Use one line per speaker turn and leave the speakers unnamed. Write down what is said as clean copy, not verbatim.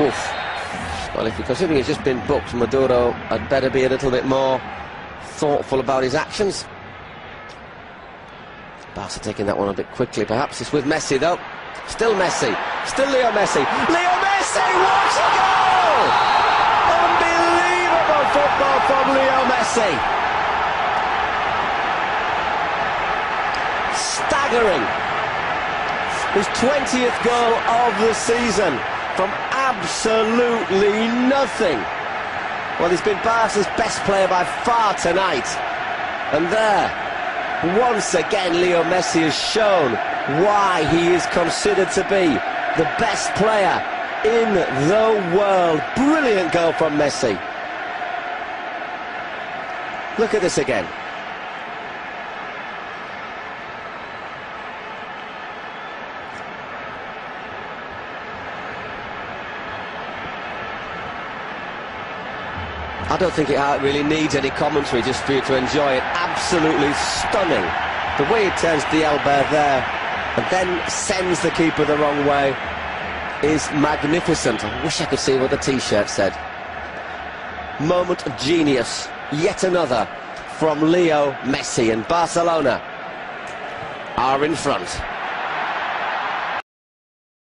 Oof. Well, if you're considering he's just been booked, Maduro had better be a little bit more thoughtful about his actions. Barca taking that one a bit quickly, perhaps. It's with Messi, though. Still Messi. Still Leo Messi. Leo Messi! What a goal! Unbelievable football from Leo Messi. Staggering. His 20th goal of the season from absolutely nothing. Well, he's been Barca's best player by far tonight. And there, once again, Leo Messi has shown why he is considered to be the best player in the world. Brilliant goal from Messi. Look at this again. I don't think it really needs any commentary just for you to enjoy it. Absolutely stunning. The way he turns Dialba there and then sends the keeper the wrong way is magnificent. I wish I could see what the t-shirt said. Moment of genius. Yet another from Leo Messi, and Barcelona are in front.